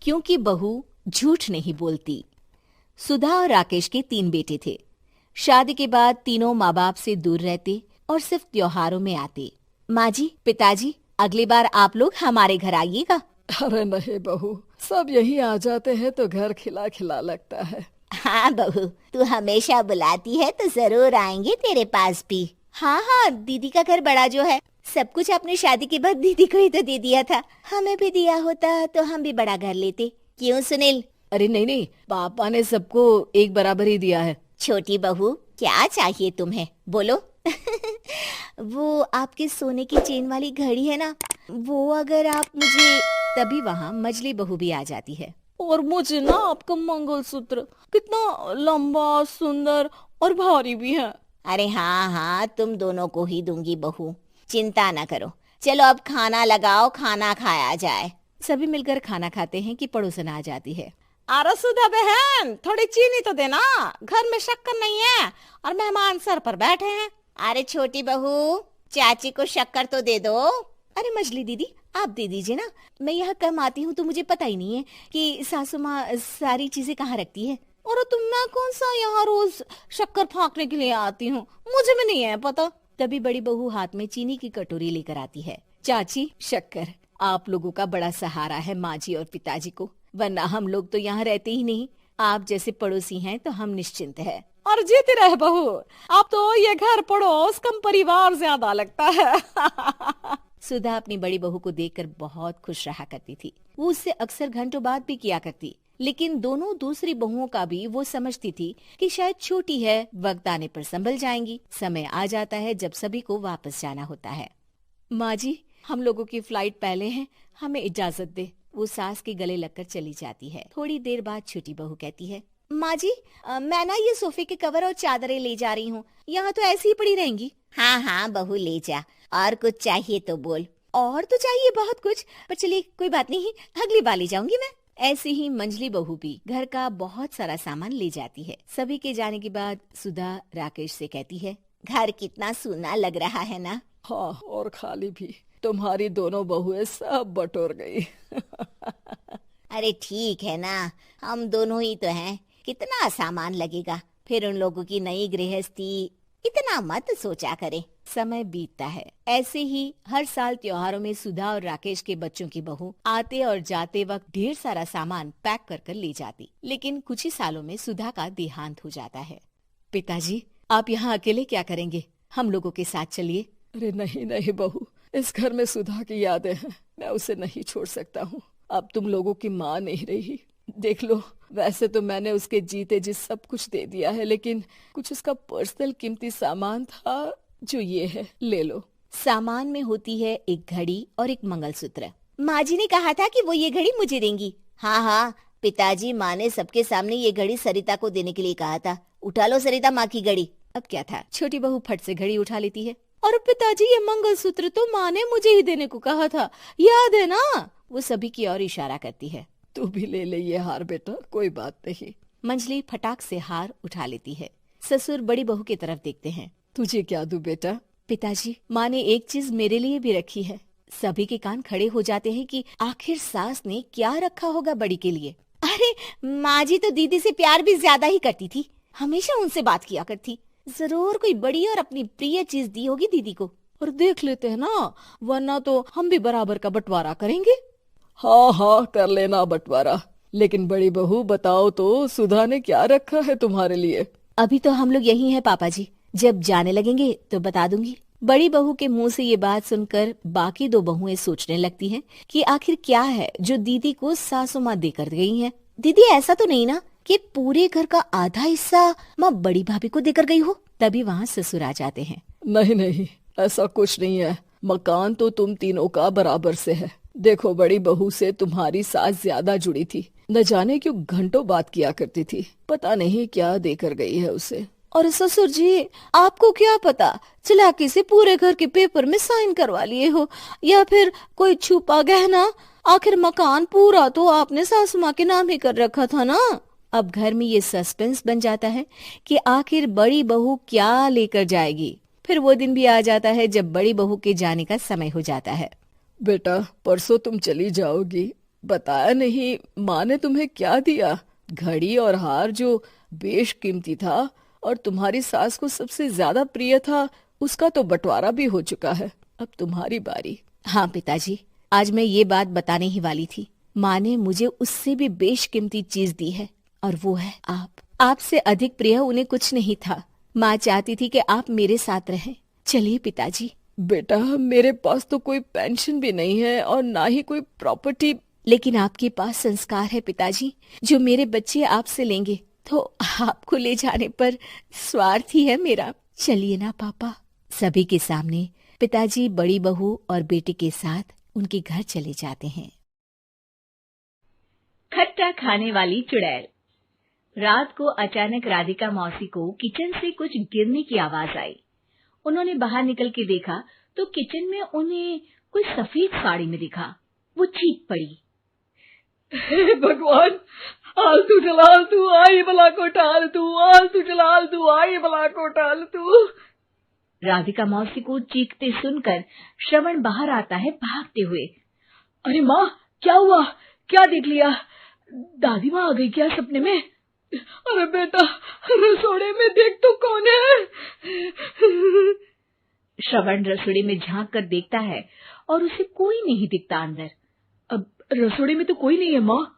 क्योंकि बहू झूठ नहीं बोलती। सुधा और राकेश के 3 बेटे थे। शादी के बाद तीनों माँ बाप से दूर रहते और सिर्फ त्योहारों में आते। माँ जी, पिताजी, अगली बार आप लोग हमारे घर आइएगा। अरे नहीं बहू, सब यहीं आ जाते हैं तो घर खिला खिला लगता है। हाँ बहू, तू हमेशा बुलाती है तो जरूर आएंगे तेरे पास भी। हाँ हाँ, दीदी का घर बड़ा जो है, सब कुछ आपने शादी के बाद दीदी को ही तो दे दिया था। हमें भी दिया होता तो हम भी बड़ा घर लेते। क्यों सुनील? अरे नहीं नहीं, पापा ने सबको एक बराबर ही दिया है। छोटी बहू, क्या चाहिए तुम्हें, बोलो। वो आपके सोने की चेन वाली घड़ी है ना, वो अगर आप मुझे। तभी वहाँ मजली बहू भी आ जाती है। और मुझे ना आपका मंगलसूत्र कितना लंबा, सुंदर और भारी भी है। अरे हाँ हाँ, तुम दोनों को ही दूंगी बहू, चिंता ना करो। चलो अब खाना लगाओ, खाना खाया जाए। सभी मिलकर खाना खाते हैं कि पड़ोसन आ जाती है। अरे सुधा बहन, थोड़ी चीनी तो देना, घर में शक्कर नहीं है और मेहमान सर पर बैठे हैं। अरे छोटी बहू, चाची को शक्कर तो दे दो। अरे मजली दीदी, आप दे दीजिए ना, मैं यहाँ कम आती हूँ तो मुझे पता ही नहीं है कि सासू माँ सारी चीजें कहाँ रखती है। और तुम, मैं कौन सा यहाँ रोज शक्कर फाँकने के लिए आती हूँ, मुझे भी नहीं है पता। तभी बड़ी बहू हाथ में चीनी की कटोरी लेकर आती है। चाची, शक्कर आप लोगों का बड़ा सहारा है माँ जी और पिताजी को, वरना हम लोग तो यहाँ रहते ही नहीं। आप जैसे पड़ोसी हैं तो हम निश्चिंत है। और जीती रहे बहू, अब तो ये घर पड़ोस कम परिवार ज्यादा लगता है। सुधा अपनी बड़ी बहू को देखकर बहुत खुश रहा करती थी। वो उससे अक्सर घंटों बात भी किया करती, लेकिन दोनों दूसरी बहुओं का भी वो समझती थी कि शायद छोटी है, वक्त आने पर संभल जाएंगी। समय आ जाता है जब सभी को वापस जाना होता है। माँ जी, हम लोगों की फ्लाइट पहले है, हमें इजाजत दे। वो सास के गले लगकर चली जाती है। थोड़ी देर बाद छोटी बहू कहती है, माँ जी, मैं ना ये सोफे के कवर और चादरें ले जा रही हूँ, यहाँ तो ऐसी ही पड़ी रहेंगी। हाँ हाँ बहू, ले जा, और कुछ चाहिए तो बोल। और तो चाहिए बहुत कुछ, पर चलिए कोई बात नहीं, अगली बार ले जाऊंगी मैं। ऐसे ही मंजली बहू भी घर का बहुत सारा सामान ले जाती है। सभी के जाने के बाद सुधा राकेश से कहती है, घर कितना सूना लग रहा है ना। हाँ, और खाली भी। तुम्हारी दोनों बहुएं सब बटोर गई। अरे ठीक है ना, हम दोनों ही तो हैं, कितना सामान लगेगा। फिर उन लोगों की नई गृहस्थी, इतना मत सोचा करे। समय बीतता है। ऐसे ही हर साल त्योहारों में सुधा और राकेश के बच्चों की बहू आते और जाते वक्त ढेर सारा सामान पैक कर कर ले जाती। लेकिन कुछ ही सालों में सुधा का देहांत हो जाता है। पिताजी, आप यहाँ अकेले क्या करेंगे, हम लोगों के साथ चलिए। अरे नहीं नहीं बहू, इस घर में सुधा की यादें हैं, मैं उसे नहीं छोड़ सकता हूँ। अब तुम लोगों की माँ नहीं रही। देख लो, वैसे तो मैंने उसके जीते जी सब कुछ दे दिया है, लेकिन कुछ उसका पर्सनल कीमती सामान था जो ये है, ले लो। सामान में होती है एक घड़ी और एक मंगलसूत्र। माँ जी ने कहा था कि वो ये घड़ी मुझे देंगी। हाँ हाँ पिताजी, माँ ने सबके सामने ये घड़ी सरिता को देने के लिए कहा था। उठा लो सरिता माँ की घड़ी। अब क्या था, छोटी बहू फट से घड़ी उठा लेती है। और पिताजी, ये मंगलसूत्र तो माँ ने मुझे ही देने को कहा था, याद है ना। वो सभी की ओर इशारा करती है। तू भी ले ले ये हार बेटा, कोई बात नहीं। मंजली फटाक से हार उठा लेती है। ससुर बड़ी बहू की तरफ देखते हैं। तुझे क्या दूं बेटा? पिताजी, माँ ने एक चीज मेरे लिए भी रखी है। सभी के कान खड़े हो जाते हैं कि आखिर सास ने क्या रखा होगा बड़ी के लिए। अरे माँ जी तो दीदी से प्यार भी ज्यादा ही करती थी, हमेशा उनसे बात किया करती। जरूर कोई बड़ी और अपनी प्रिय चीज दी होगी दीदी को। और देख लेते हैं ना, वरना तो हम भी बराबर का बंटवारा करेंगे। हाँ हाँ, कर लेना बंटवारा। लेकिन बड़ी बहू बताओ तो, सुधा ने क्या रखा है तुम्हारे लिए? अभी तो हम लोग यही हैं पापा जी, जब जाने लगेंगे तो बता दूंगी। बड़ी बहू के मुंह से ये बात सुनकर बाकी दो बहुएं सोचने लगती हैं कि आखिर क्या है जो दीदी को सासू माँ देकर गई हैं। दीदी, ऐसा तो नहीं ना कि पूरे घर का आधा हिस्सा माँ बड़ी भाभी को देकर गई हो। तभी वहाँ ससुर आ जाते हैं। नहीं नहीं, ऐसा कुछ नहीं है। मकान तो तुम तीनों का बराबर से है। देखो, बड़ी बहू से तुम्हारी सास ज्यादा जुड़ी थी, न जाने क्यों घंटों बात किया करती थी। पता नहीं क्या देकर गई है उसे। और ससुर जी, आपको क्या पता, चालाकी से पूरे घर के पेपर में साइन करवा लिए हो, या फिर कोई छुपा गहना। आखिर मकान पूरा तो आपने सासू माँ के नाम ही कर रखा था ना। अब घर में ये सस्पेंस बन जाता है कि आखिर बड़ी बहू क्या लेकर जाएगी। फिर वो दिन भी आ जाता है जब बड़ी बहू के जाने का समय हो जाता है। बेटा, परसों तुम चली जाओगी, बताया नहीं, माँ ने तुम्हें क्या दिया? घड़ी और हार जो बेशकीमती था और तुम्हारी सास को सबसे ज्यादा प्रिय था, उसका तो बंटवारा भी हो चुका है। अब तुम्हारी बारी। हाँ पिताजी, आज मैं ये बात बताने ही वाली थी। माँ ने मुझे उससे भी बेशकीमती चीज दी है और वो है आप। आपसे अधिक प्रिय उन्हें कुछ नहीं था। माँ चाहती थी कि आप मेरे साथ रहें। चलिए पिताजी। बेटा, मेरे पास तो कोई पेंशन भी नहीं है और ना ही कोई प्रॉपर्टी। लेकिन आपके पास संस्कार है पिताजी, जो मेरे बच्चे आपसे लेंगे, तो आपको ले जाने पर स्वार्थ ही है मेरा। चलिए ना पापा। सभी के सामने पिताजी बड़ी बहू और बेटे के साथ उनके घर चले जाते हैं। खट्टा खाने वाली चुड़ैल। रात को अचानक राधिका मौसी को किचन से कुछ गिरने की आवाज आई। उन्होंने बाहर निकल के देखा तो किचन में उन्हें कोई सफेद साड़ी में दिखा। वो चीख पड़ी, हे भगवान, आलतू जलाल तू आई भला को टाल तू, आलतू जलाल तू आई भला को टाल तू। राधिका मौसी को चीखते सुनकर श्रवण बाहर आता है भागते हुए। अरे माँ, क्या हुआ? क्या देख लिया? दादी माँ आ गई क्या सपने में? अरे बेटा, रसोड़े में देख तो कौन है? श्रवण रसोड़े में झांक कर देखता है और उसे कोई नहीं दिखता अंदर। अब रसोड़े में तो कोई नहीं है माँ।